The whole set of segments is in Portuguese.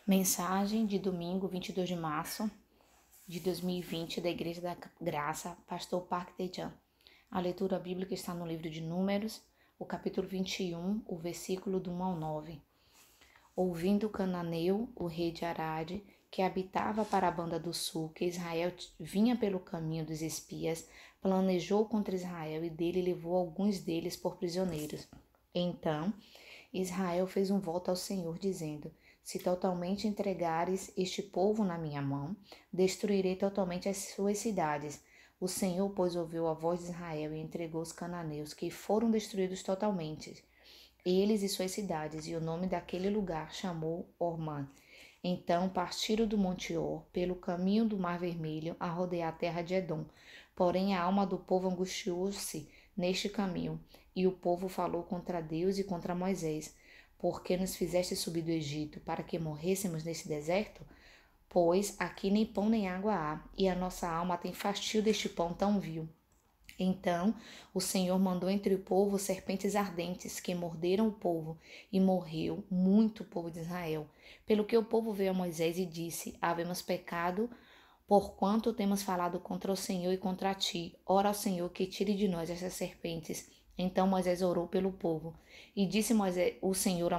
Mensagem de domingo, 22 de março de 2020, da Igreja da Graça, Pastor Park Tae-chan. A leitura bíblica está no livro de Números, o capítulo 21, o versículo do 1 ao 9. Ouvindo Cananeu, o rei de Arade, que habitava para a banda do sul, que Israel vinha pelo caminho dos espias, planejou contra Israel e dele levou alguns deles por prisioneiros. Então, Israel fez um voto ao Senhor, dizendo: se totalmente entregares este povo na minha mão, destruirei totalmente as suas cidades. O Senhor, pois, ouviu a voz de Israel e entregou os cananeus, que foram destruídos totalmente, eles e suas cidades, e o nome daquele lugar chamou Ormã. Então partiram do Monte Or, pelo caminho do Mar Vermelho, a rodear a terra de Edom. Porém a alma do povo angustiou-se neste caminho, e o povo falou contra Deus e contra Moisés: por que nos fizeste subir do Egito, para que morrêssemos nesse deserto? Pois aqui nem pão nem água há, e a nossa alma tem fastio deste pão tão vil. Então o Senhor mandou entre o povo serpentes ardentes, que morderam o povo, e morreu muito o povo de Israel. Pelo que o povo veio a Moisés e disse: havemos pecado, porquanto temos falado contra o Senhor e contra ti. Ora ao Senhor que tire de nós essas serpentes. Então Moisés orou pelo povo, e disse o Senhor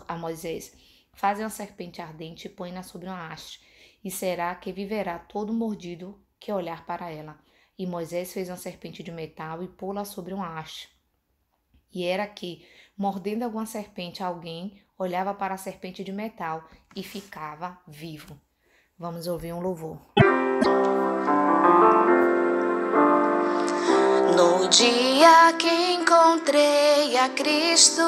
a Moisés: faze uma serpente ardente e põe-na sobre uma haste, e será que viverá todo mordido que olhar para ela. E Moisés fez uma serpente de metal e pô-la sobre uma haste. E era que, mordendo alguma serpente, alguém olhava para a serpente de metal e ficava vivo. Vamos ouvir um louvor. No dia que encontrei a Cristo,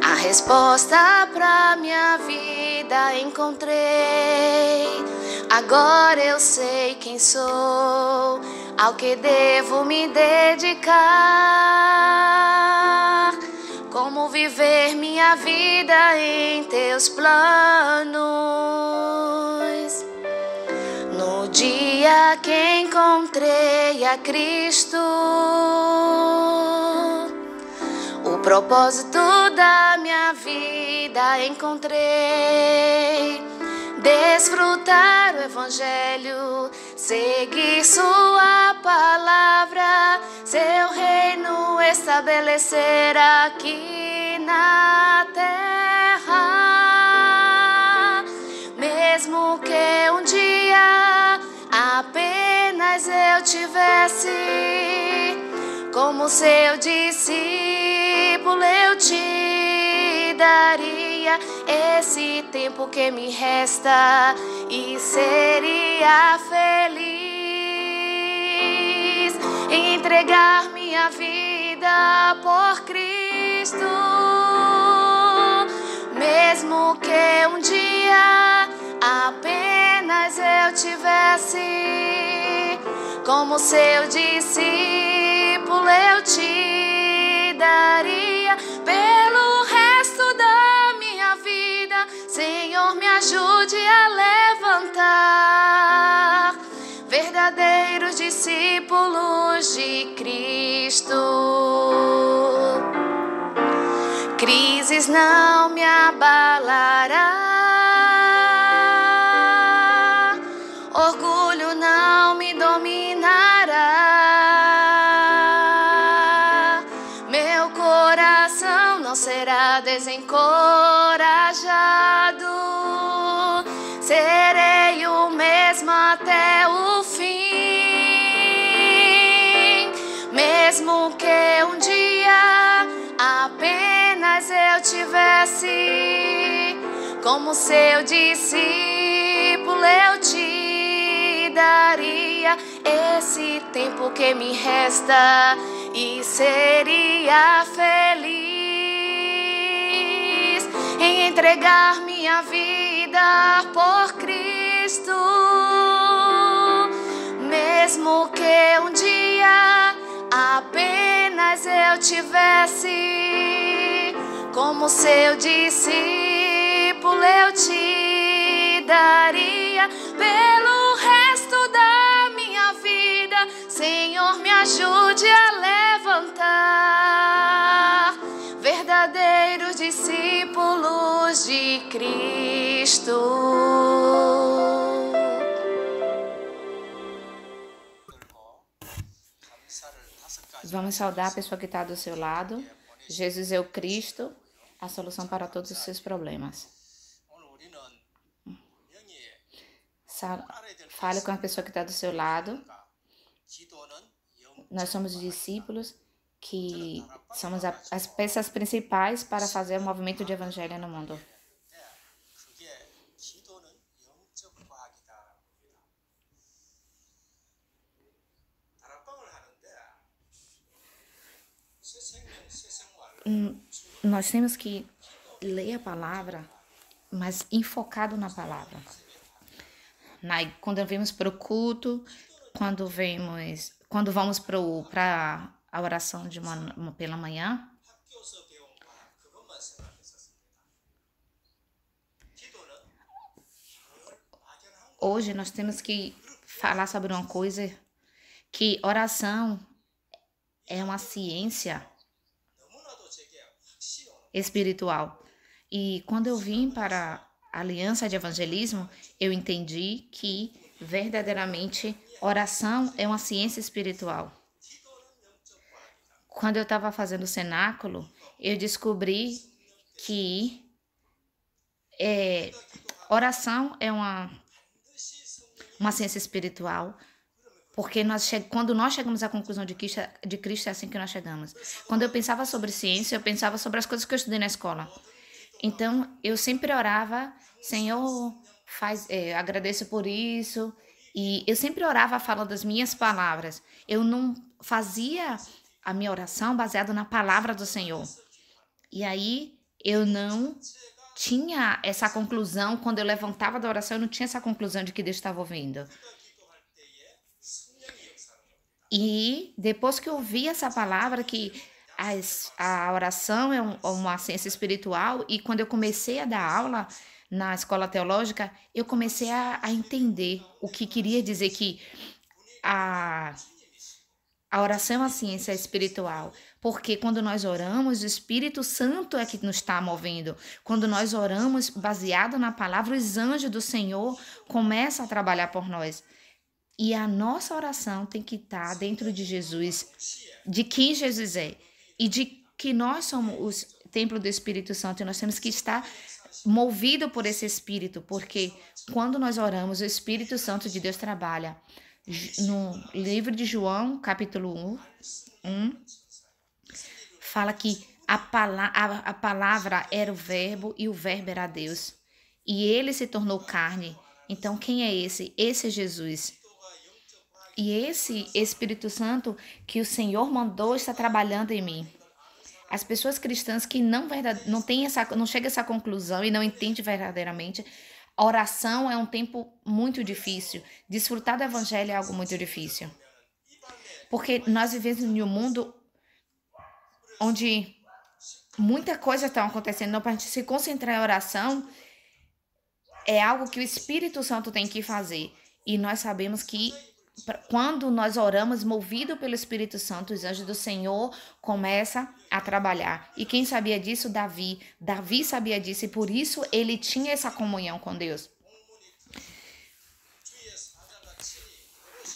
a resposta pra minha vida encontrei. Agora eu sei quem sou, ao que devo me dedicar, como viver minha vida em teus planos. No dia que encontrei a Cristo, o propósito da minha vida encontrei. Desfrutar o Evangelho, seguir sua palavra, seu reino estabelecer aqui na terra. Mesmo que um dia apenas eu tivesse como seu discípulo, eu te daria esse tempo que me resta e seria feliz em entregar minha vida por Cristo. Mesmo que um dia apenas eu tivesse como seu discípulo, eu te daria pelo resto da minha vida. Senhor, me ajude a levantar verdadeiros discípulos de Cristo. Crises não me abalará, orgulho não me dominará, meu coração não será desencorajado, serei o mesmo até o fim. Mesmo que um dia apenas eu tivesse como seu discípulo, eu te daria esse tempo que me resta e seria feliz em entregar minha vida por Cristo. Mesmo que um dia apenas eu tivesse como seu discípulo, eu te daria pelo resto da minha vida. Senhor, me ajude a levantar verdadeiros discípulos de Cristo. Vamos saudar a pessoa que está do seu lado. Jesus é o Cristo, a solução para todos os seus problemas. Fale com a pessoa que está do seu lado. Nós somos discípulos que somos as peças principais para fazer o movimento de evangelho no mundo. Nós temos que ler a palavra, mas enfocado na palavra. Quando vamos para o culto, quando vamos para a oração pela manhã, hoje nós temos que falar sobre uma coisa, que oração é uma ciência espiritual. E quando eu vim para a Aliança de Evangelismo, eu entendi que verdadeiramente oração é uma ciência espiritual. Quando eu estava fazendo o cenáculo, eu descobri que oração é uma ciência espiritual, porque quando nós chegamos à conclusão de Cristo é assim que nós chegamos. Quando eu pensava sobre ciência, eu pensava sobre as coisas que eu estudei na escola. Então, eu sempre orava, Senhor, agradeço por isso. E eu sempre orava falando das minhas palavras. Eu não fazia a minha oração baseada na palavra do Senhor. E aí, eu não tinha essa conclusão. Quando eu levantava da oração, eu não tinha essa conclusão de que Deus estava ouvindo. E depois que eu vi essa palavra, que a oração é uma ciência espiritual, e quando eu comecei a dar aula na escola teológica, eu comecei a entender o que queria dizer que a oração é uma ciência espiritual. Porque quando nós oramos, o Espírito Santo é que nos está movendo. Quando nós oramos baseado na palavra, os anjos do Senhor começam a trabalhar por nós. E a nossa oração tem que estar dentro de Jesus, de quem Jesus é. E de que nós somos o templo do Espírito Santo. E nós temos que estar movido por esse Espírito. Porque quando nós oramos, o Espírito Santo de Deus trabalha. No livro de João, capítulo 1, fala que a palavra era o verbo e o verbo era Deus. E ele se tornou carne. Então, quem é esse? Esse é Jesus. E esse Espírito Santo que o Senhor mandou está trabalhando em mim. As pessoas cristãs que não chegam a essa conclusão e não entendem verdadeiramente, a oração é um tempo muito difícil. Desfrutar do evangelho é algo muito difícil. Porque nós vivemos em um mundo onde muita coisa está acontecendo. Então, para a gente se concentrar em oração, é algo que o Espírito Santo tem que fazer. E nós sabemos que quando nós oramos, movido pelo Espírito Santo, os anjos do Senhor começam a trabalhar. E quem sabia disso? Davi. Davi sabia disso e por isso ele tinha essa comunhão com Deus.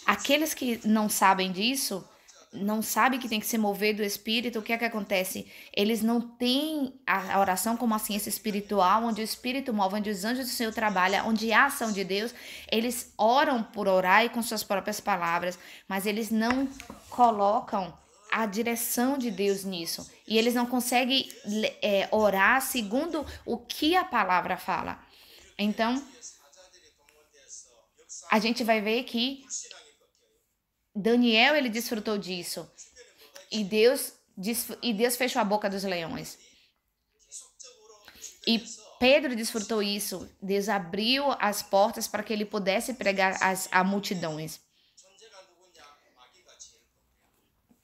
Aqueles que não sabem disso, não sabem que tem que se mover do Espírito, o que é que acontece? Eles não têm a oração como uma ciência espiritual, onde o Espírito move, onde os anjos do Senhor trabalham, onde há ação de Deus. Eles oram por orar e com suas próprias palavras, mas eles não colocam a direção de Deus nisso. E eles não conseguem orar segundo o que a palavra fala. Então, a gente vai ver que Daniel, ele desfrutou disso. E Deus fechou a boca dos leões. E Pedro desfrutou isso. Deus abriu as portas para que ele pudesse pregar a multidões.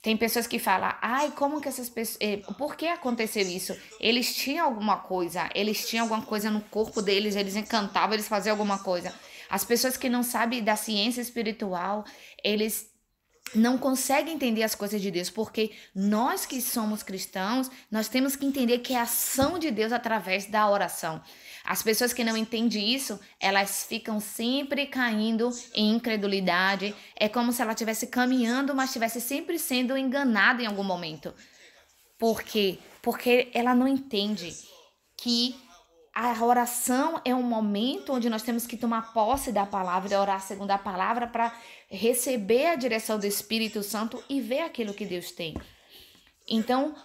Tem pessoas que falam, como que essas pessoas... por que aconteceu isso? Eles tinham alguma coisa no corpo deles, eles encantavam, eles faziam alguma coisa. As pessoas que não sabem da ciência espiritual, eles não consegue entender as coisas de Deus, porque nós que somos cristãos, nós temos que entender que é a ação de Deus através da oração. As pessoas que não entendem isso, elas ficam sempre caindo em incredulidade. É como se ela estivesse caminhando, mas estivesse sempre sendo enganada em algum momento. Por quê? Porque ela não entende que a oração é um momento onde nós temos que tomar posse da palavra, orar segundo a palavra para receber a direção do Espírito Santo e ver aquilo que Deus tem. Então,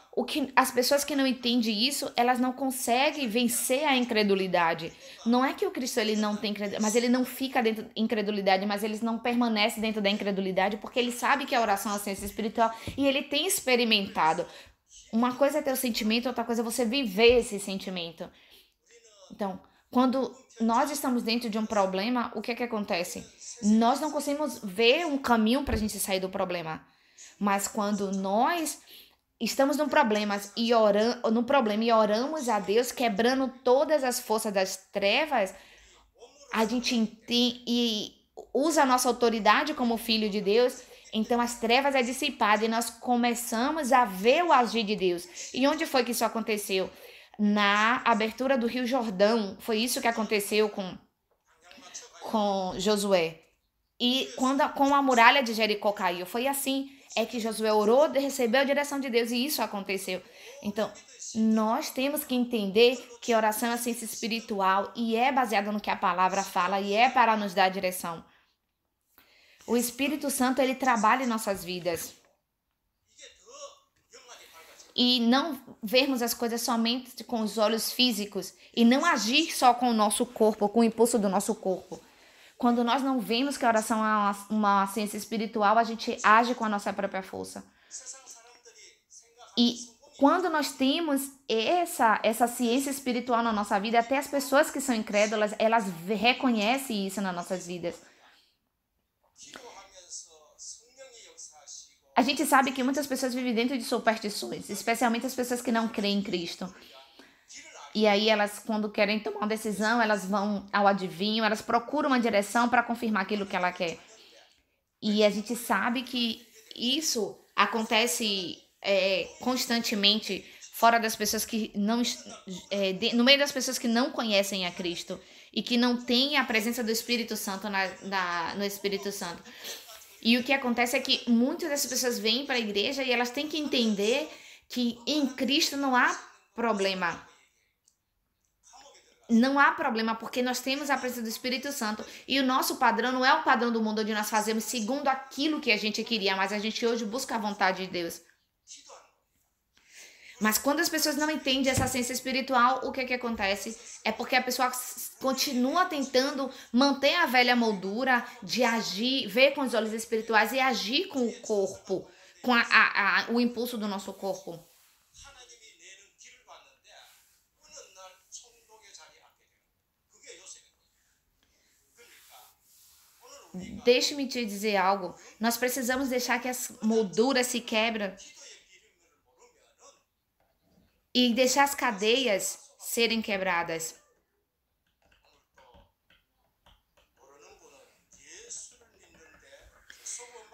as pessoas que não entendem isso, elas não conseguem vencer a incredulidade. Não é que o cristão ele não tem incredulidade, mas ele não fica dentro da incredulidade, mas ele não permanece dentro da incredulidade porque ele sabe que a oração é a ciência espiritual e ele tem experimentado. Uma coisa é ter o sentimento, outra coisa é você viver esse sentimento. Então, quando nós estamos dentro de um problema, o que acontece? Nós não conseguimos ver um caminho para a gente sair do problema. Mas quando nós estamos no problema e oramos a Deus, quebrando todas as forças das trevas, a gente entende e usa a nossa autoridade como filho de Deus. Então as trevas é dissipada e nós começamos a ver o agir de Deus. E onde foi que isso aconteceu? Na abertura do Rio Jordão. Foi isso que aconteceu com Josué. E quando a muralha de Jericó caiu, foi assim. É que Josué orou, recebeu a direção de Deus e isso aconteceu. Então, nós temos que entender que oração é ciência espiritual e é baseada no que a palavra fala e é para nos dar direção. O Espírito Santo, ele trabalha em nossas vidas. E não vermos as coisas somente com os olhos físicos e não agir só com o nosso corpo, com o impulso do nosso corpo. Quando nós não vemos que a oração é uma ciência espiritual, a gente age com a nossa própria força. E quando nós temos essa ciência espiritual na nossa vida, até as pessoas que são incrédulas, elas reconhecem isso nas nossas vidas. A gente sabe que muitas pessoas vivem dentro de superstições, especialmente as pessoas que não creem em Cristo. E aí elas, quando querem tomar uma decisão, elas vão ao adivinho, elas procuram uma direção para confirmar aquilo que ela quer. E a gente sabe que isso acontece constantemente fora das pessoas que não... no meio das pessoas que não conhecem a Cristo e que não têm a presença do Espírito Santo no Espírito Santo. E o que acontece é que muitas dessas pessoas vêm para a igreja e elas têm que entender que em Cristo não há problema. Não há problema porque nós temos a presença do Espírito Santo e o nosso padrão não é o padrão do mundo onde nós fazemos segundo aquilo que a gente queria, mas a gente hoje busca a vontade de Deus. Mas quando as pessoas não entendem essa ciência espiritual, o que acontece? É porque a pessoa continua tentando manter a velha moldura de agir, ver com os olhos espirituais e agir com o corpo, com o impulso do nosso corpo. Deixe-me te dizer algo. Nós precisamos deixar que as molduras se quebram e deixar as cadeias serem quebradas.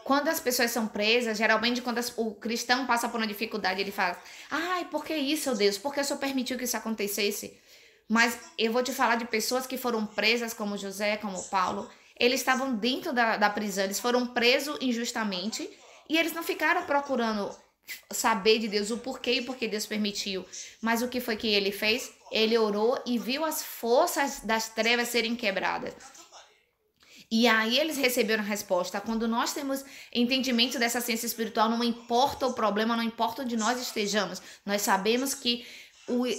Quando as pessoas são presas, geralmente quando o cristão passa por uma dificuldade, ele fala: ai, por que isso, Deus? Por que o Senhor permitiu que isso acontecesse? Mas eu vou te falar de pessoas que foram presas, como José, como Paulo. Eles estavam dentro da prisão, eles foram presos injustamente e eles não ficaram procurando saber de Deus o porquê e porque Deus permitiu. Mas o que foi que ele fez? Ele orou e viu as forças das trevas serem quebradas. E aí eles receberam a resposta. Quando nós temos entendimento dessa ciência espiritual, não importa o problema, não importa onde nós estejamos, nós sabemos que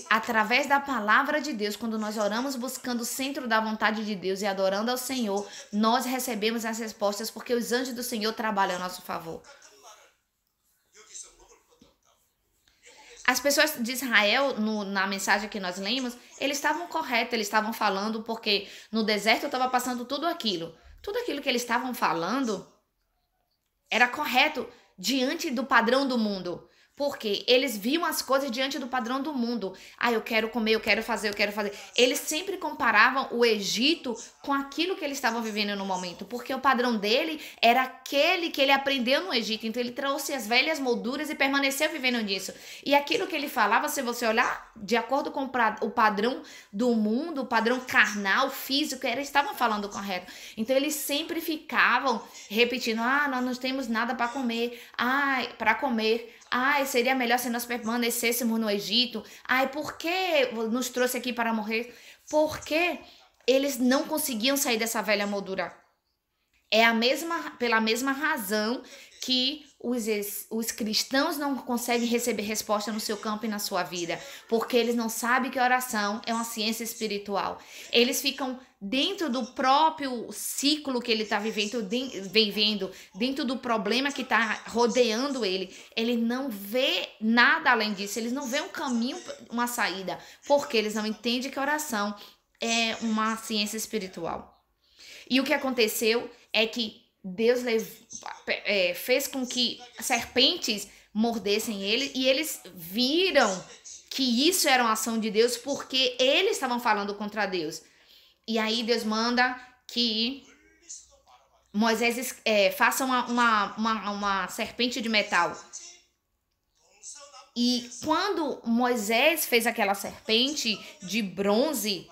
através da palavra de Deus, quando nós oramos buscando o centro da vontade de Deus e adorando ao Senhor, nós recebemos as respostas porque os anjos do Senhor trabalham a nosso favor. As pessoas de Israel, na mensagem que nós lemos, eles estavam corretos, eles estavam falando porque no deserto estava passando tudo aquilo. Tudo aquilo que eles estavam falando era correto diante do padrão do mundo. Porque eles viam as coisas diante do padrão do mundo. Ah, eu quero comer, eu quero fazer, eu quero fazer. Eles sempre comparavam o Egito com aquilo que eles estavam vivendo no momento. Porque o padrão dele era aquele que ele aprendeu no Egito. Então ele trouxe as velhas molduras e permaneceu vivendo nisso. E aquilo que ele falava, se você olhar, de acordo com o padrão do mundo, o padrão carnal, físico, eles estavam falando correto. Então eles sempre ficavam repetindo, nós não temos nada para comer. Para comer. Seria melhor se nós permanecêssemos no Egito. Por que nos trouxe aqui para morrer? Porque eles não conseguiam sair dessa velha moldura. É pela mesma razão que os cristãos não conseguem receber resposta no seu campo e na sua vida, porque eles não sabem que oração é uma ciência espiritual. Eles ficam dentro do próprio ciclo que ele está vivendo, dentro do problema que está rodeando ele. Ele não vê nada além disso, eles não vê um caminho, uma saída, porque eles não entendem que a oração é uma ciência espiritual. E o que aconteceu é que Deus fez com que serpentes mordessem ele, e eles viram que isso era uma ação de Deus, porque eles estavam falando contra Deus. E aí Deus manda que Moisés faça uma serpente de metal. E quando Moisés fez aquela serpente de bronze,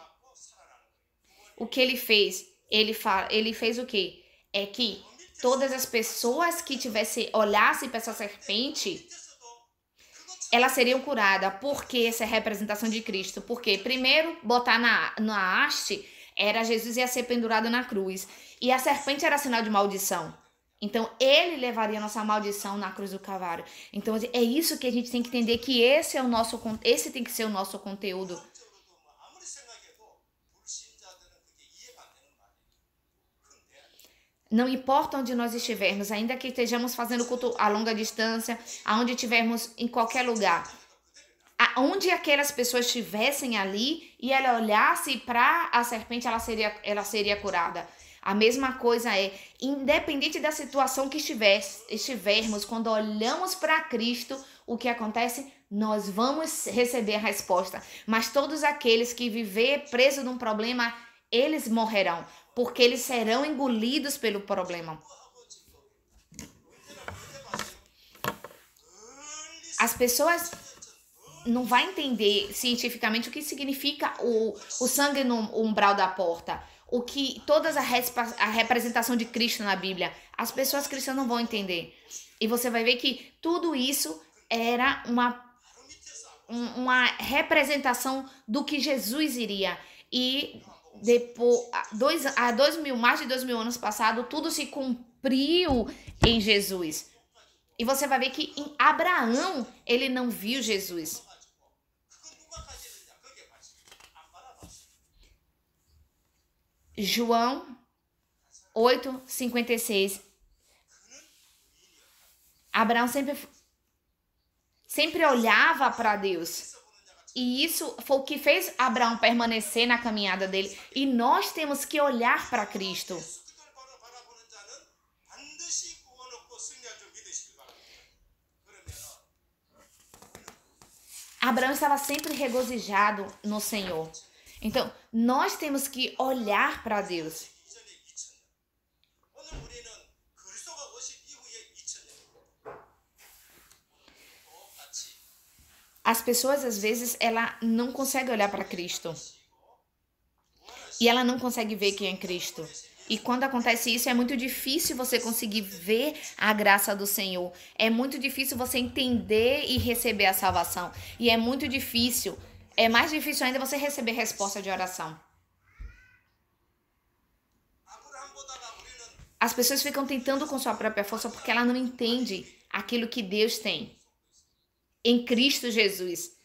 o que ele fez? Ele fez o quê? É que todas as pessoas que olhassem para essa serpente, elas seriam curadas. Porque essa é a representação de Cristo. Porque primeiro, botar na haste, era Jesus ia ser pendurado na cruz. E a serpente era sinal de maldição. Então, ele levaria a nossa maldição na cruz do Calvário. Então, é isso que a gente tem que entender, que esse tem que ser o nosso conteúdo. Não importa onde nós estivermos, ainda que estejamos fazendo culto a longa distância, aonde estivermos em qualquer lugar, onde aquelas pessoas estivessem ali e ela olhasse para a serpente, ela seria curada. A mesma coisa independente da situação que estivermos, quando olhamos para Cristo, o que acontece? Nós vamos receber a resposta. Mas todos aqueles que viver preso num problema, eles morrerão, porque eles serão engolidos pelo problema. As pessoas não vão entender cientificamente o que significa o sangue no umbral da porta, toda a representação de Cristo na Bíblia. As pessoas cristãs não vão entender. E você vai ver que tudo isso era uma representação do que Jesus iria. E depois, mais de 2000 anos passados, tudo se cumpriu em Jesus. E você vai ver que em Abraão, ele não viu Jesus. João 8:56. Abraão sempre olhava para Deus. E isso foi o que fez Abraão permanecer na caminhada dele. E nós temos que olhar para Cristo. Abraão estava sempre regozijado no Senhor. Então, nós temos que olhar para Deus. As pessoas, às vezes, ela não consegue olhar para Cristo. E ela não consegue ver quem é Cristo. E quando acontece isso, é muito difícil você conseguir ver a graça do Senhor. É muito difícil você entender e receber a salvação. E é muito difícil, é mais difícil ainda você receber resposta de oração. As pessoas ficam tentando com sua própria força porque ela não entende aquilo que Deus tem em Cristo Jesus.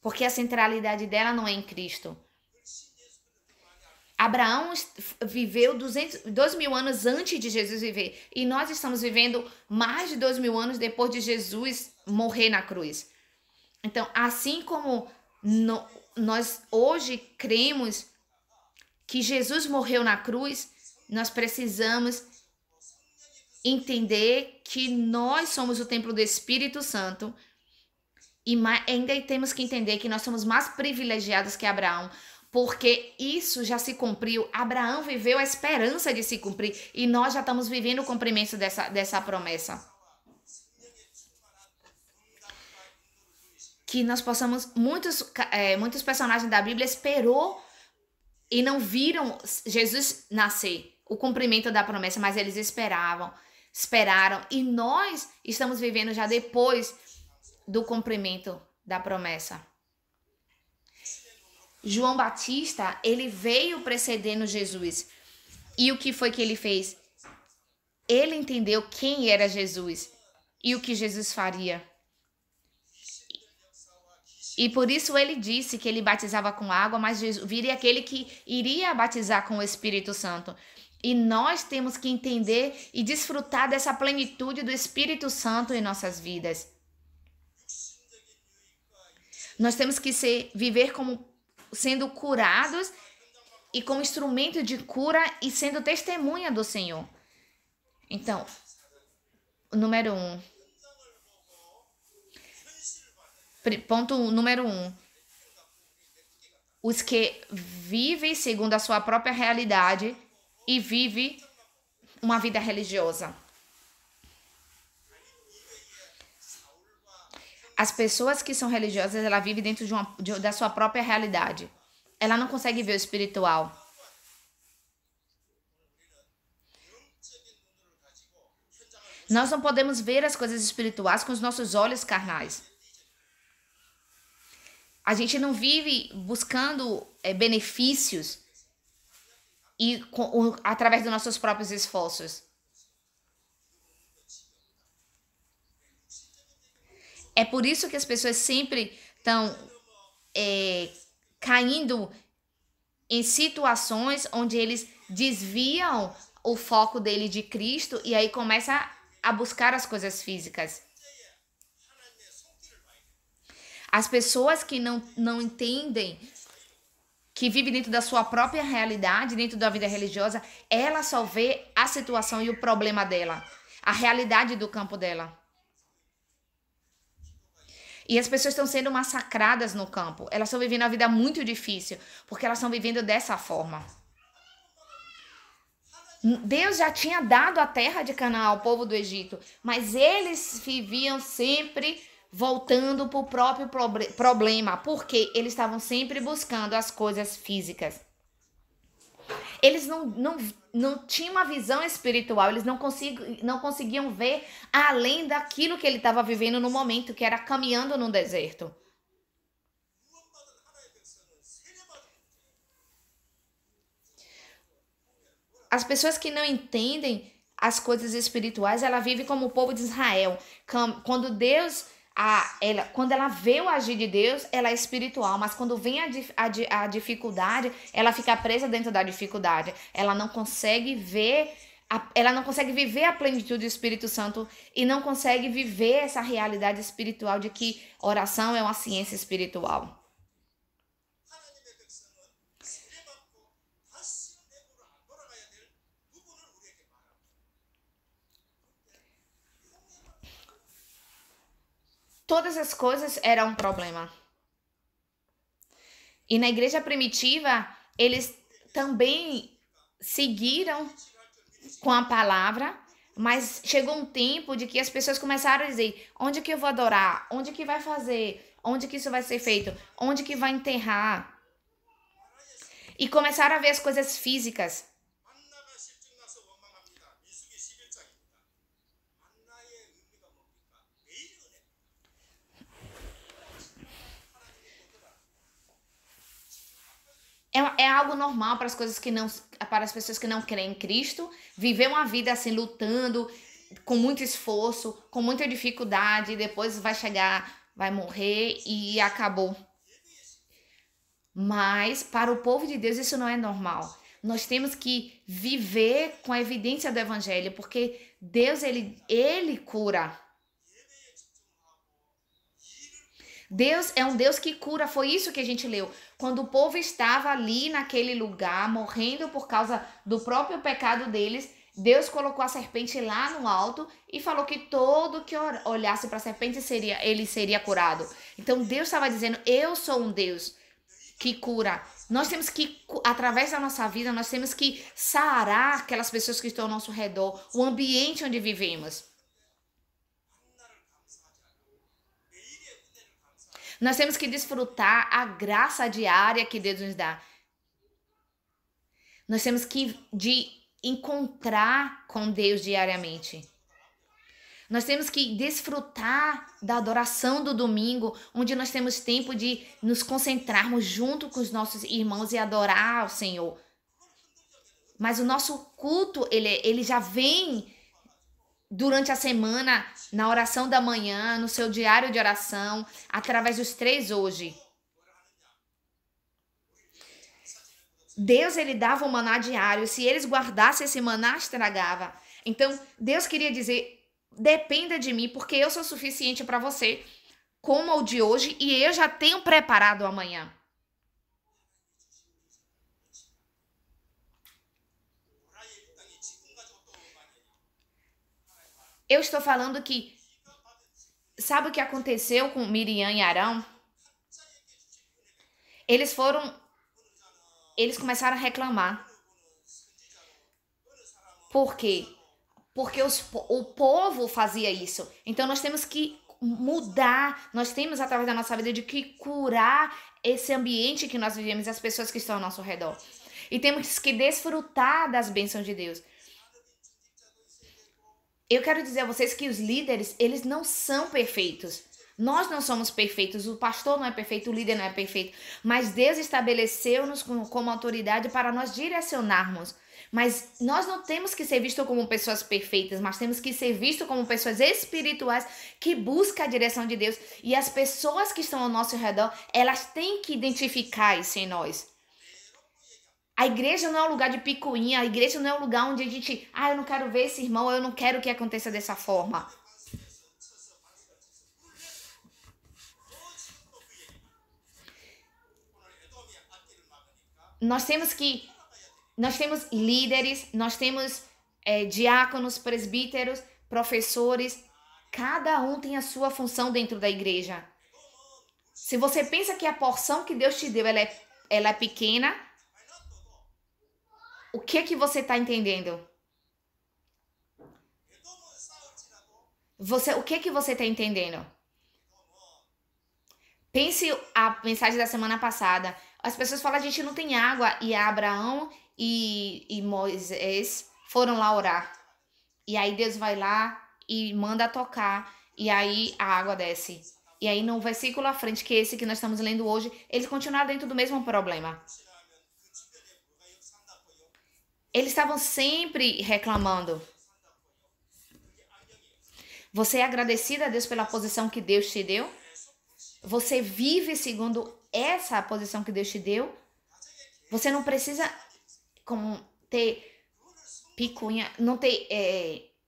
Porque a centralidade dela não é em Cristo. Abraão viveu 2000 anos antes de Jesus viver. E nós estamos vivendo mais de 2000 anos depois de Jesus morrer na cruz. Então, assim como nós hoje cremos que Jesus morreu na cruz, nós precisamos entender que nós somos o templo do Espírito Santo E ainda temos que entender que nós somos mais privilegiados que Abraão, porque isso já se cumpriu. Abraão viveu a esperança de se cumprir e nós já estamos vivendo o cumprimento dessa promessa. Que nós possamos, muitos personagens da Bíblia esperou e não viram Jesus nascer, o cumprimento da promessa, mas eles esperaram, e nós estamos vivendo já depois do cumprimento da promessa. João Batista, ele veio precedendo Jesus. E o que foi que ele fez? Ele entendeu quem era Jesus e o que Jesus faria. E por isso ele disse que ele batizava com água, mas Jesus viria aquele que iria batizar com o Espírito Santo. E nós temos que entender e desfrutar dessa plenitude do Espírito Santo em nossas vidas. Nós temos que viver como sendo curados e como instrumento de cura e sendo testemunha do Senhor. Então, número 1. Ponto número 1. Os que vivem segundo a sua própria realidade e vivem uma vida religiosa. As pessoas que são religiosas, ela vive dentro da sua própria realidade. Ela não consegue ver o espiritual. Nós não podemos ver as coisas espirituais com os nossos olhos carnais. A gente não vive buscando benefícios através dos nossos próprios esforços. É por isso que as pessoas sempre estão caindo em situações onde eles desviam o foco dele de Cristo e aí começam a buscar as coisas físicas. As pessoas que não entendem, que vivem dentro da sua própria realidade, dentro da vida religiosa, ela só vê a situação e o problema dela, a realidade do campo dela. E as pessoas estão sendo massacradas no campo. Elas estão vivendo uma vida muito difícil, porque elas estão vivendo dessa forma. Deus já tinha dado a terra de Canaã ao povo do Egito, mas eles viviam sempre voltando para o próprio problema, porque eles estavam sempre buscando as coisas físicas. Eles não tinham uma visão espiritual, eles não conseguiam ver além daquilo que ele estava vivendo no momento, que era caminhando no deserto. As pessoas que não entendem as coisas espirituais, ela vive como o povo de Israel. Quando ela vê o agir de Deus, ela é espiritual, mas quando vem a dificuldade, ela fica presa dentro da dificuldade. Ela não consegue viver a plenitude do Espírito Santo e não consegue viver essa realidade espiritual de que oração é uma ciência espiritual. Todas as coisas eram um problema. E na igreja primitiva, eles também seguiram com a palavra, mas chegou um tempo de que as pessoas começaram a dizer: onde que eu vou adorar? Onde que vai fazer? Onde que isso vai ser feito? Onde que vai enterrar? E começaram a ver as coisas físicas. É algo normal para as pessoas que não creem em Cristo, viver uma vida assim, lutando, com muito esforço, com muita dificuldade, e depois vai chegar, vai morrer e acabou. Mas para o povo de Deus isso não é normal. Nós temos que viver com a evidência do Evangelho, porque Deus, ele cura. Deus é um Deus que cura, foi isso que a gente leu. Quando o povo estava ali naquele lugar, morrendo por causa do próprio pecado deles, Deus colocou a serpente lá no alto e falou que todo que olhasse para a serpente ele seria curado. Então Deus estava dizendo: eu sou um Deus que cura. Nós temos que, através da nossa vida, nós temos que sarar aquelas pessoas que estão ao nosso redor, o ambiente onde vivemos. Nós temos que desfrutar a graça diária que Deus nos dá. Nós temos que encontrar com Deus diariamente. Nós temos que desfrutar da adoração do domingo, onde nós temos tempo de nos concentrarmos junto com os nossos irmãos e adorar ao Senhor. Mas o nosso culto, ele já vem durante a semana, na oração da manhã, no seu diário de oração, através dos 3 hoje. Deus, ele dava o maná diário. Se eles guardassem esse maná, estragava. Então, Deus queria dizer: dependa de mim, porque eu sou suficiente para você. Coma o de hoje e eu já tenho preparado o amanhã. Eu estou falando que... Sabe o que aconteceu com Miriam e Arão? Eles começaram a reclamar. Por quê? Porque o povo fazia isso. Então nós temos que mudar. Nós temos, através da nossa vida, de que curar esse ambiente que nós vivemos, as pessoas que estão ao nosso redor. E temos que desfrutar das bênçãos de Deus. Eu quero dizer a vocês que os líderes, eles não são perfeitos. Nós não somos perfeitos, o pastor não é perfeito, o líder não é perfeito. Mas Deus estabeleceu-nos como autoridade para nós direcionarmos. Mas nós não temos que ser vistos como pessoas perfeitas, mas temos que ser vistos como pessoas espirituais que buscam a direção de Deus. E as pessoas que estão ao nosso redor, elas têm que identificar isso em nós. A igreja não é um lugar de picuinha, a igreja não é um lugar onde a gente... eu não quero ver esse irmão, eu não quero que aconteça dessa forma. Nós temos líderes, nós temos diáconos, presbíteros, professores. Cada um tem a sua função dentro da igreja. Se você pensa que a porção que Deus te deu ela é pequena, o que você está entendendo? O que você está entendendo? Pense a mensagem da semana passada. As pessoas falam: a gente não tem água. E Abraão e Moisés foram lá orar. E aí Deus vai lá e manda tocar. E aí a água desce. E aí no versículo à frente, que é esse que nós estamos lendo hoje, eles continuaram dentro do mesmo problema. Eles estavam sempre reclamando. Você é agradecido a Deus pela posição que Deus te deu? Você vive segundo essa posição que Deus te deu? Você não precisa ter picuinha, não ter...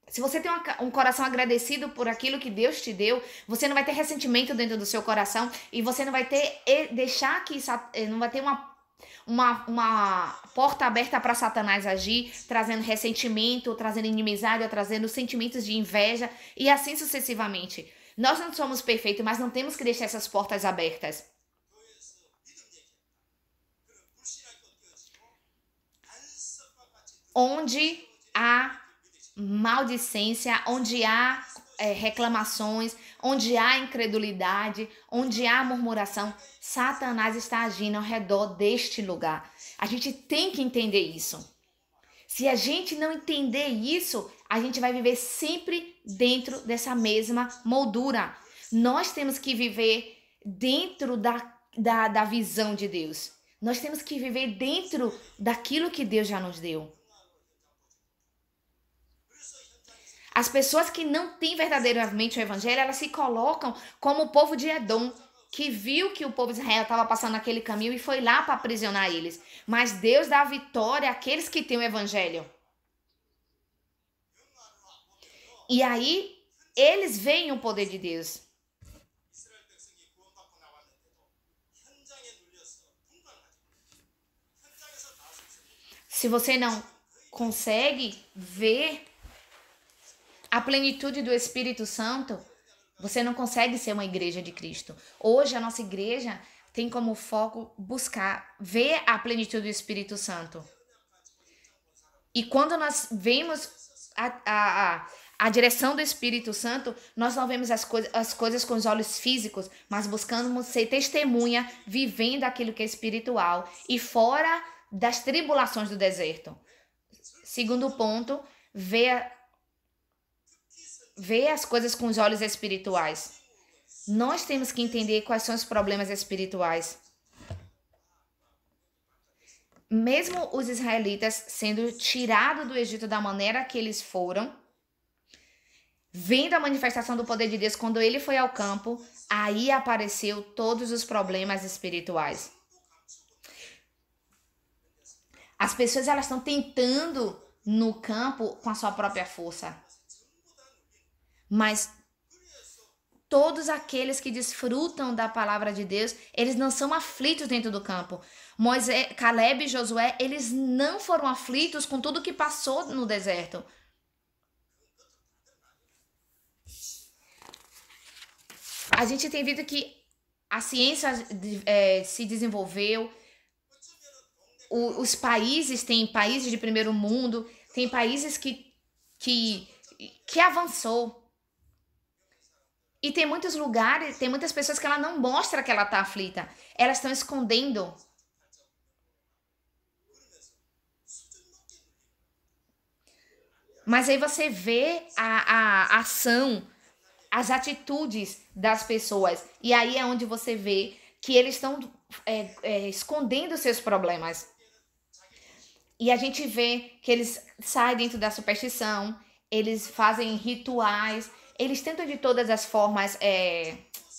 se você tem um coração agradecido por aquilo que Deus te deu, você não vai ter ressentimento dentro do seu coração e você não vai ter não vai ter uma porta aberta para Satanás agir, trazendo ressentimento, trazendo inimizade, trazendo sentimentos de inveja e assim sucessivamente. Nós não somos perfeitos, mas não temos que deixar essas portas abertas. Onde há maldicência, onde há reclamações, onde há incredulidade, onde há murmuração, Satanás está agindo ao redor deste lugar. A gente tem que entender isso. Se a gente não entender isso, a gente vai viver sempre dentro dessa mesma moldura. Nós temos que viver dentro da visão de Deus. Nós temos que viver dentro daquilo que Deus já nos deu. As pessoas que não têm verdadeiramente o evangelho, elas se colocam como o povo de Edom, que viu que o povo de Israel estava passando naquele caminho e foi lá para aprisionar eles. Mas Deus dá a vitória àqueles que têm o evangelho. E aí, eles veem o poder de Deus. Se você não consegue ver a plenitude do Espírito Santo, você não consegue ser uma igreja de Cristo. Hoje a nossa igreja tem como foco buscar ver a plenitude do Espírito Santo. E quando nós vemos a direção do Espírito Santo, nós não vemos as coisas com os olhos físicos, mas buscamos ser testemunha, vivendo aquilo que é espiritual e fora das tribulações do deserto. Segundo ponto, ver as coisas com os olhos espirituais. Nós temos que entender quais são os problemas espirituais. Mesmo os israelitas sendo tirados do Egito da maneira que eles foram, vendo a manifestação do poder de Deus quando ele foi ao campo, aí apareceu todos os problemas espirituais. As pessoas elas estão tentando no campo com a sua própria força. Mas todos aqueles que desfrutam da palavra de Deus, eles não são aflitos dentro do campo. Moisés, Caleb e Josué, eles não foram aflitos com tudo que passou no deserto. A gente tem visto que a ciência se desenvolveu, os países, tem países de primeiro mundo, tem países que avançou. E tem muitos lugares, tem muitas pessoas que ela não mostra que ela está aflita. Elas estão escondendo. Mas aí você vê a ação, as atitudes das pessoas. E aí é onde você vê que eles estão escondendo seus problemas. E a gente vê que eles saem dentro da superstição, eles fazem rituais, eles tentam de todas as formas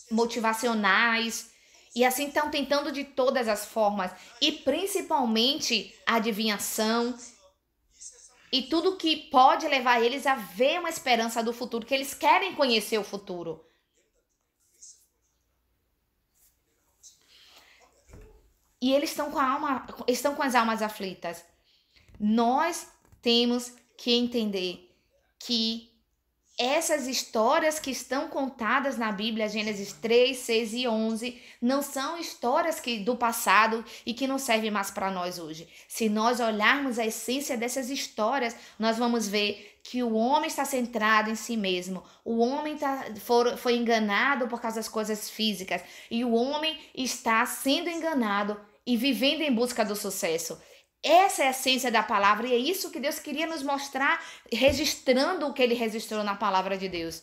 motivacionais, e assim estão tentando de todas as formas, e principalmente a adivinhação, e tudo que pode levar eles a ver uma esperança do futuro, que eles querem conhecer o futuro. E eles estão com as almas aflitas. Nós temos que entender que essas histórias que estão contadas na Bíblia, Gênesis 3, 6 e 11, não são histórias do passado e que não servem mais para nós hoje. Se nós olharmos a essência dessas histórias, nós vamos ver que o homem está centrado em si mesmo. O homem foi enganado por causa das coisas físicas. E o homem está sendo enganado e vivendo em busca do sucesso. Essa é a essência da palavra e é isso que Deus queria nos mostrar, registrando o que ele registrou na palavra de Deus.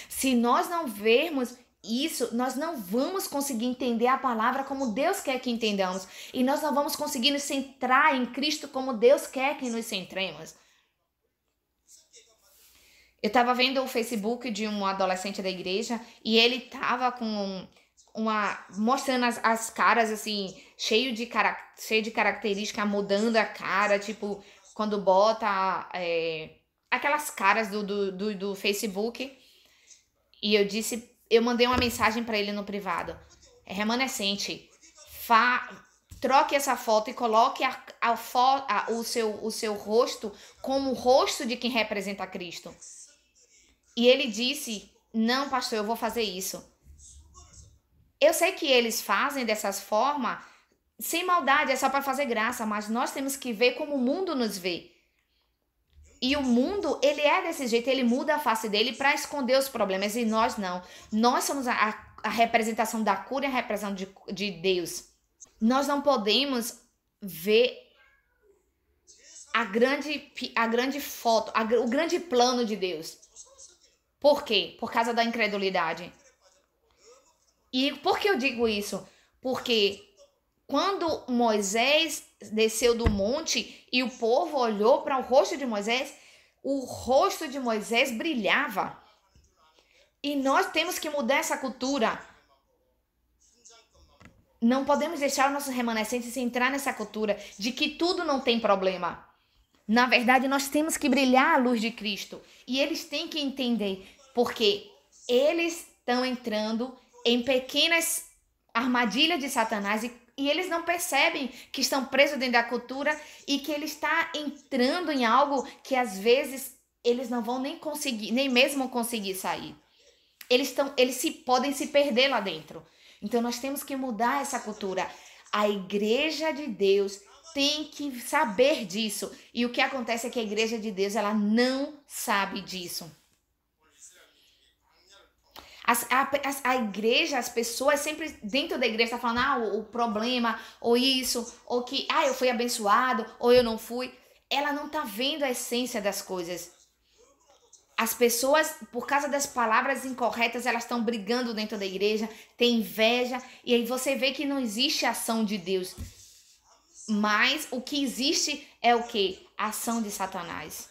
Se nós não vermos isso, nós não vamos conseguir entender a palavra como Deus quer que entendamos. E nós não vamos conseguir nos centrar em Cristo como Deus quer que nos centremos. Eu estava vendo o Facebook de um adolescente da igreja e ele estava com mostrando as caras assim, cheio de característica, mudando a cara, tipo, quando bota aquelas caras do Facebook. E eu mandei uma mensagem para ele no privado. É remanescente. Troque essa foto e coloque o seu rosto como o rosto de quem representa Cristo. E ele disse, não, pastor, eu vou fazer isso. Eu sei que eles fazem dessas formas sem maldade, é só para fazer graça, mas nós temos que ver como o mundo nos vê. E o mundo, ele é desse jeito, ele muda a face dele para esconder os problemas, e nós não. Nós somos a representação da cura e a representação de Deus. Nós não podemos ver a grande foto, o grande plano de Deus. Por quê? Por causa da incredulidade. E por que eu digo isso? Porque quando Moisés desceu do monte e o povo olhou para o rosto de Moisés, o rosto de Moisés brilhava. E nós temos que mudar essa cultura. Não podemos deixar os nossos remanescentes entrar nessa cultura de que tudo não tem problema. Na verdade, nós temos que brilhar a luz de Cristo. E eles têm que entender, porque eles estão entrando em pequenas armadilhas de Satanás e eles não percebem que estão presos dentro da cultura e que ele está entrando em algo que às vezes eles não vão nem conseguir, nem mesmo conseguir sair. Podem se perder lá dentro. Então nós temos que mudar essa cultura. A igreja de Deus tem que saber disso. E o que acontece é que a igreja de Deus, ela não sabe disso. A igreja, as pessoas sempre dentro da igreja estão falando, o problema, ou isso, ou que, eu fui abençoado, ou eu não fui. Ela não está vendo a essência das coisas. As pessoas, por causa das palavras incorretas, elas estão brigando dentro da igreja, tem inveja, e aí você vê que não existe ação de Deus. Mas o que existe é o quê? A ação de Satanás.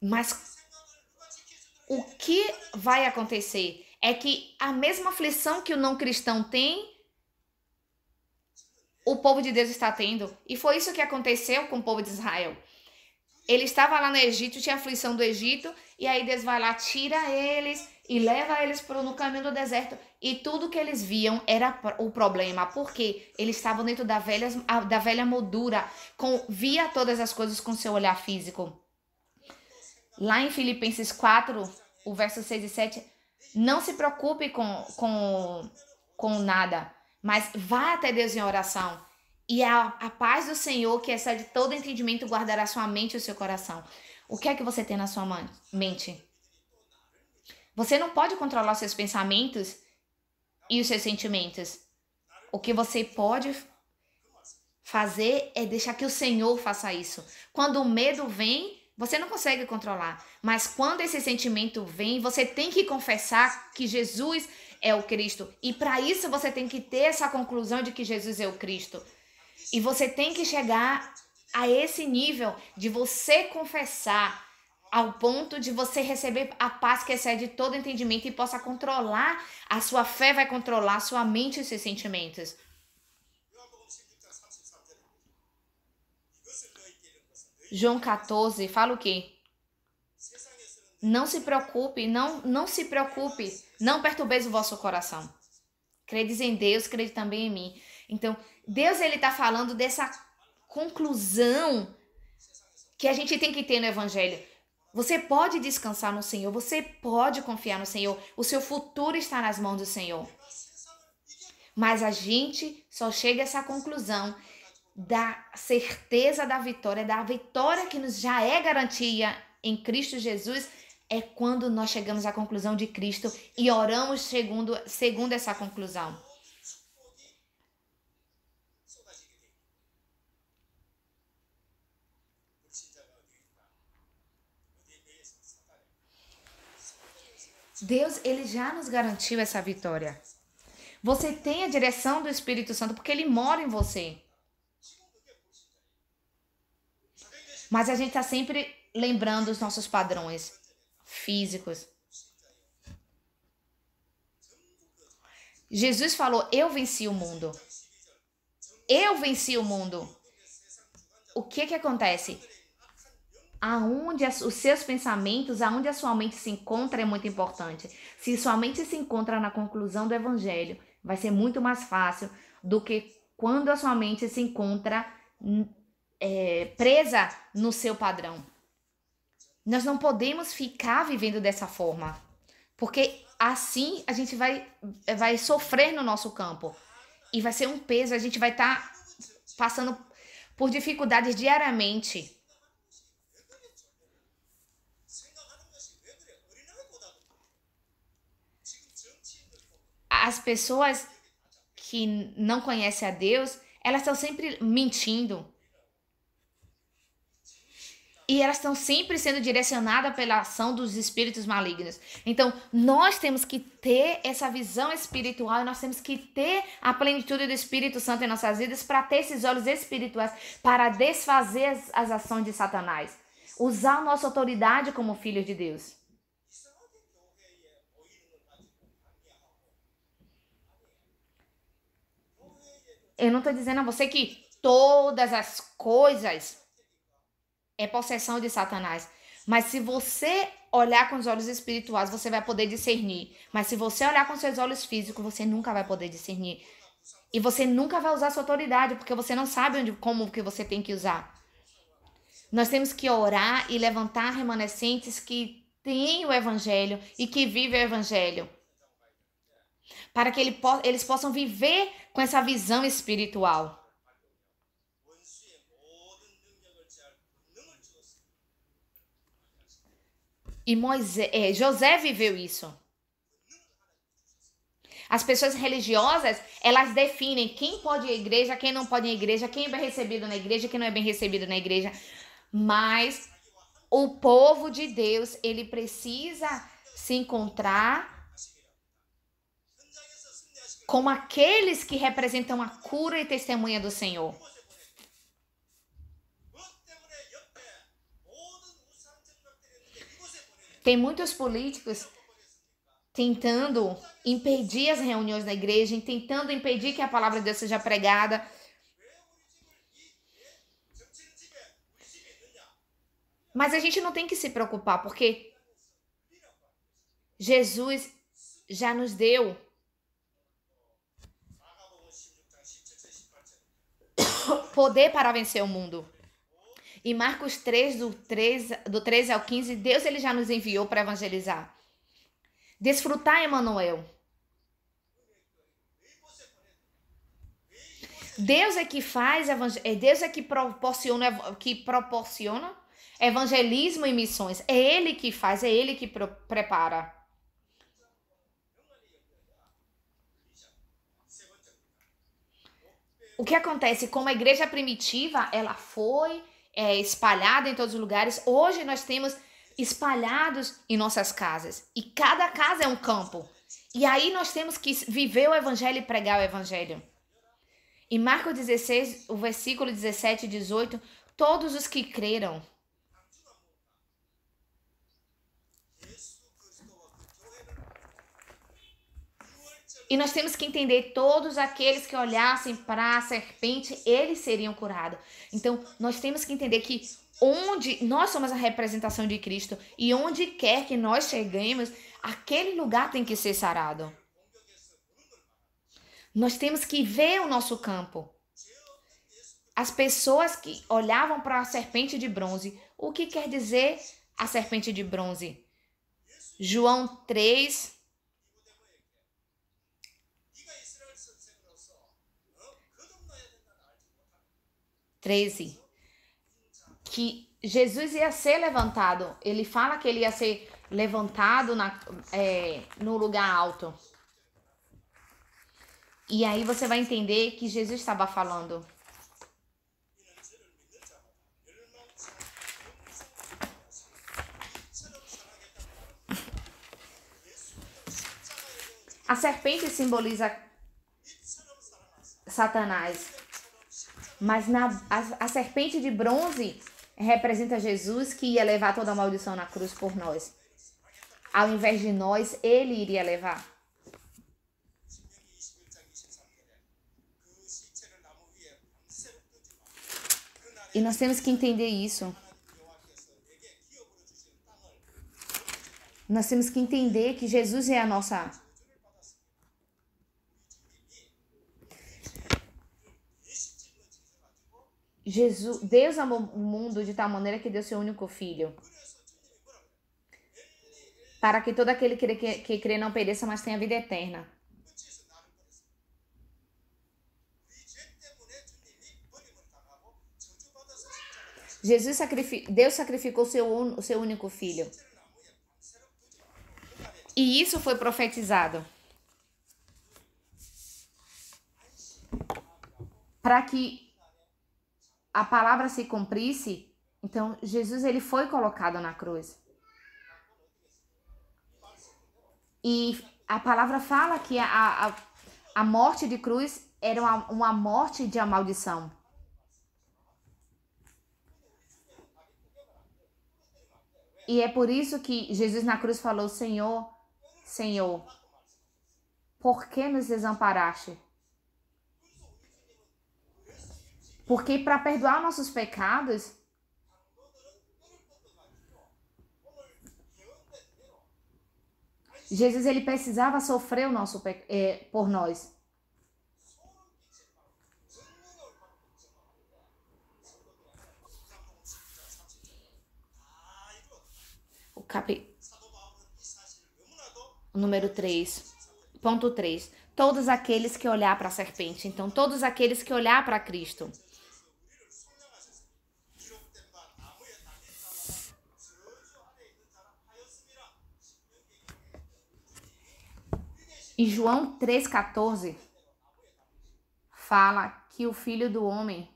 Mas o que vai acontecer é que a mesma aflição que o não cristão tem, o povo de Deus está tendo. E foi isso que aconteceu com o povo de Israel. Ele estava lá no Egito, tinha aflição do Egito, e aí Deus vai lá, tira eles e leva eles no caminho do deserto. E tudo que eles viam era o problema, porque eles estavam dentro da velha moldura, via todas as coisas com seu olhar físico. Lá em Filipenses 4, o verso 6 e 7, não se preocupe com nada, mas vá até Deus em oração. E a paz do Senhor, que excede todo entendimento, guardará sua mente e o seu coração. O que é que você tem na sua mente? Você não pode controlar os seus pensamentos e os seus sentimentos. O que você pode fazer é deixar que o Senhor faça isso. Quando o medo vem, você não consegue controlar. Mas quando esse sentimento vem, você tem que confessar que Jesus é o Cristo. E para isso você tem que ter essa conclusão de que Jesus é o Cristo. E você tem que chegar a esse nível de você confessar ao ponto de você receber a paz que excede todo entendimento e possa controlar, a sua fé vai controlar a sua mente e seus sentimentos. João 14 fala o quê? Não se preocupe, não se preocupe, não perturbeis o vosso coração. Credes em Deus, crede também em mim. Então, Deus, ele está falando dessa conclusão que a gente tem que ter no Evangelho. Você pode descansar no Senhor, você pode confiar no Senhor, o seu futuro está nas mãos do Senhor. Mas a gente só chega a essa conclusão da certeza da vitória que nos já é garantia em Cristo Jesus, é quando nós chegamos à conclusão de Cristo e oramos segundo essa conclusão. Deus, ele já nos garantiu essa vitória. Você tem a direção do Espírito Santo porque ele mora em você. Mas a gente está sempre lembrando os nossos padrões físicos. Jesus falou, eu venci o mundo. Eu venci o mundo. O que acontece? Aonde os seus pensamentos, aonde a sua mente se encontra é muito importante. Se sua mente se encontra na conclusão do Evangelho, vai ser muito mais fácil do que quando a sua mente se encontra presa no seu padrão. Nós não podemos ficar vivendo dessa forma, porque assim a gente vai sofrer no nosso campo e vai ser um peso, a gente vai estar passando por dificuldades diariamente. As pessoas que não conhecem a Deus, elas estão sempre mentindo. E elas estão sempre sendo direcionadas pela ação dos espíritos malignos. Então, nós temos que ter essa visão espiritual e nós temos que ter a plenitude do Espírito Santo em nossas vidas para ter esses olhos espirituais, para desfazer as ações de Satanás. Usar a nossa autoridade como filhos de Deus. Eu não estou dizendo a você que todas as coisas é possessão de Satanás. Mas se você olhar com os olhos espirituais, você vai poder discernir. Mas se você olhar com seus olhos físicos, você nunca vai poder discernir. E você nunca vai usar sua autoridade, porque você não sabe como que você tem que usar. Nós temos que orar e levantar remanescentes que têm o evangelho e que vivem o evangelho. Para que eles possam viver com essa visão espiritual. E José viveu isso. As pessoas religiosas, elas definem quem pode ir à igreja, quem não pode ir à igreja, quem é bem recebido na igreja, quem não é bem recebido na igreja. Mas o povo de Deus, ele precisa se encontrar como aqueles que representam a cura e testemunha do Senhor. Tem muitos políticos tentando impedir as reuniões da igreja, tentando impedir que a palavra de Deus seja pregada. Mas a gente não tem que se preocupar, porque Jesus já nos deu poder para vencer o mundo. Em Marcos 3, do 13 ao 15, Deus ele já nos enviou para evangelizar. Desfrutar Emmanuel. Deus é que faz, Deus é que proporciona evangelismo e missões. É Ele que faz, é Ele que prepara. O que acontece? Como a igreja primitiva, ela foi espalhada em todos os lugares. Hoje nós temos espalhados em nossas casas. E cada casa é um campo. E aí nós temos que viver o evangelho e pregar o evangelho. Em Marcos 16, o versículo 17 e 18, todos os que creram. E nós temos que entender, todos aqueles que olhassem para a serpente, eles seriam curados. Então, nós temos que entender que onde nós somos a representação de Cristo e onde quer que nós cheguemos, aquele lugar tem que ser sarado. Nós temos que ver o nosso campo. As pessoas que olhavam para a serpente de bronze, o que quer dizer a serpente de bronze? João 3, 13. Que Jesus ia ser levantado. Ele fala que ele ia ser levantado no lugar alto. E aí você vai entender que Jesus estava falando. A serpente simboliza Satanás. Mas a serpente de bronze representa Jesus, que ia levar toda a maldição na cruz por nós. Ao invés de nós, ele iria levar. E nós temos que entender isso. Nós temos que entender que Jesus é a nossa... Deus amou o mundo de tal maneira que deu seu único filho. Para que todo aquele que crê não pereça, mas tenha vida eterna. Deus sacrificou o seu único filho. E isso foi profetizado. Para que a palavra se cumprisse, então Jesus ele foi colocado na cruz. E a palavra fala que a morte de cruz era uma morte de maldição. E é por isso que Jesus na cruz falou: Senhor, Senhor, por que nos desamparaste? Porque para perdoar nossos pecados, Jesus, ele precisava sofrer por nós. O número 3, ponto 3. Todos aqueles que olhar para a serpente. Então, todos aqueles que olhar para Cristo. Em João 3,14, fala que o Filho do Homem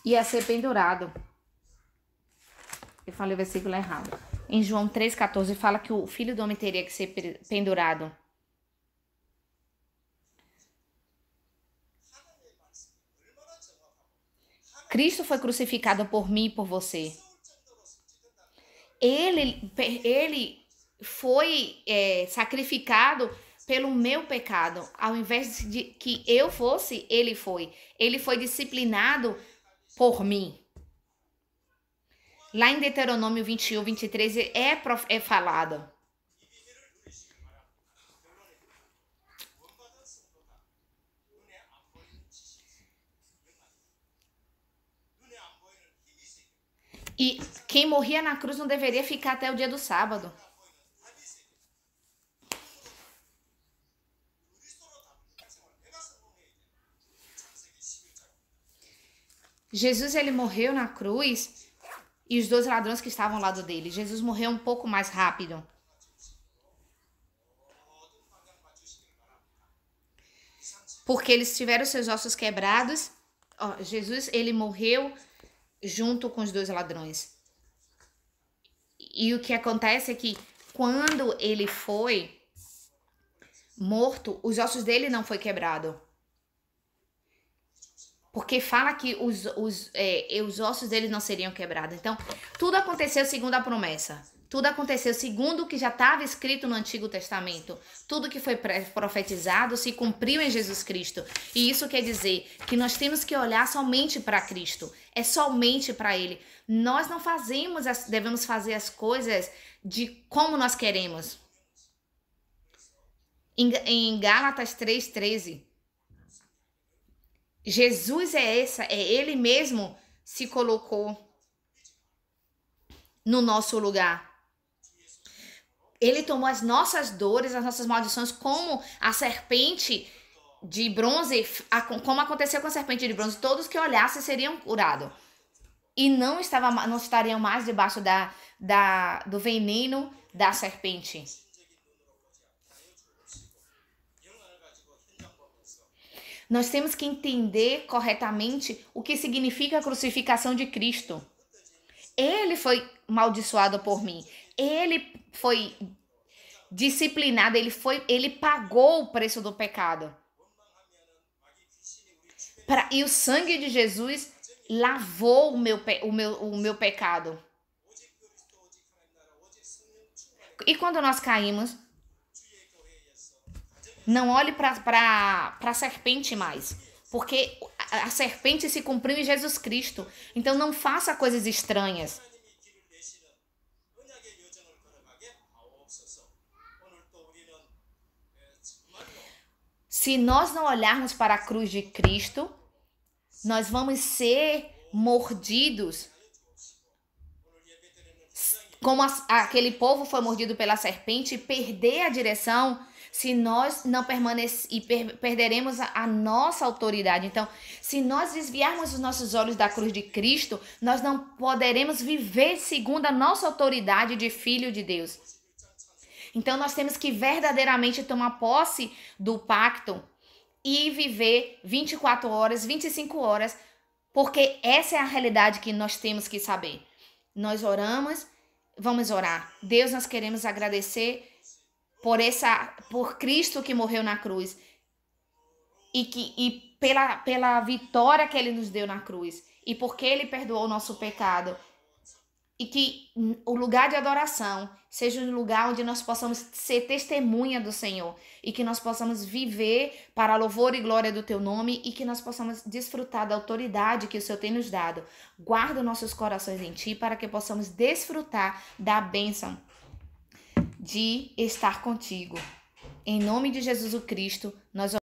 ia ser pendurado. Eu falei o versículo errado. Em João 3,14 fala que o Filho do Homem teria que ser pendurado. Cristo foi crucificado por mim e por você. Ele foi sacrificado pelo meu pecado. Ao invés de que eu fosse, ele foi. Ele foi disciplinado por mim. Lá em Deuteronômio 21, 23 é falado. E quem morria na cruz não deveria ficar até o dia do sábado. Jesus, ele morreu na cruz e os dois ladrões que estavam ao lado dele. Jesus morreu um pouco mais rápido. Porque eles tiveram seus ossos quebrados. Jesus, ele morreu junto com os dois ladrões. E o que acontece é que quando ele foi morto, os ossos dele não foi quebrado. Porque fala que os ossos dele não seriam quebrados. Então, tudo aconteceu segundo a promessa. Tudo aconteceu segundo o que já estava escrito no Antigo Testamento. Tudo que foi profetizado se cumpriu em Jesus Cristo. E isso quer dizer que nós temos que olhar somente para Cristo. É somente para Ele. Nós não devemos fazer as coisas de como nós queremos. Em Gálatas 3,13, Jesus Ele mesmo se colocou no nosso lugar. Ele tomou as nossas dores, as nossas maldições, como a serpente de bronze, como aconteceu com a serpente de bronze. Todos que olhassem seriam curados. E não estariam mais debaixo do veneno da serpente. Nós temos que entender corretamente o que significa a crucificação de Cristo. Ele foi amaldiçoado por mim. Ele foi disciplinado, ele pagou o preço do pecado. E o sangue de Jesus lavou o meu pecado. E quando nós caímos, não olhe para a serpente mais. Porque a serpente se cumpriu em Jesus Cristo. Então não faça coisas estranhas. Se nós não olharmos para a cruz de Cristo, nós vamos ser mordidos. Como aquele povo foi mordido pela serpente e perder a direção, se nós não perderemos a nossa autoridade. Então, se nós desviarmos os nossos olhos da cruz de Cristo, nós não poderemos viver segundo a nossa autoridade de filho de Deus. Então, nós temos que verdadeiramente tomar posse do pacto e viver 24 horas, 25 horas, porque essa é a realidade que nós temos que saber. Nós oramos, vamos orar. Deus, nós queremos agradecer por Cristo que morreu na cruz e pela vitória que Ele nos deu na cruz e porque Ele perdoou o nosso pecado. e que o lugar de adoração seja um lugar onde nós possamos ser testemunha do Senhor e que nós possamos viver para a louvor e glória do Teu nome e que nós possamos desfrutar da autoridade que o Senhor tem nos dado. Guarda nossos corações em Ti para que possamos desfrutar da bênção de estar contigo. Em nome de Jesus o Cristo, nós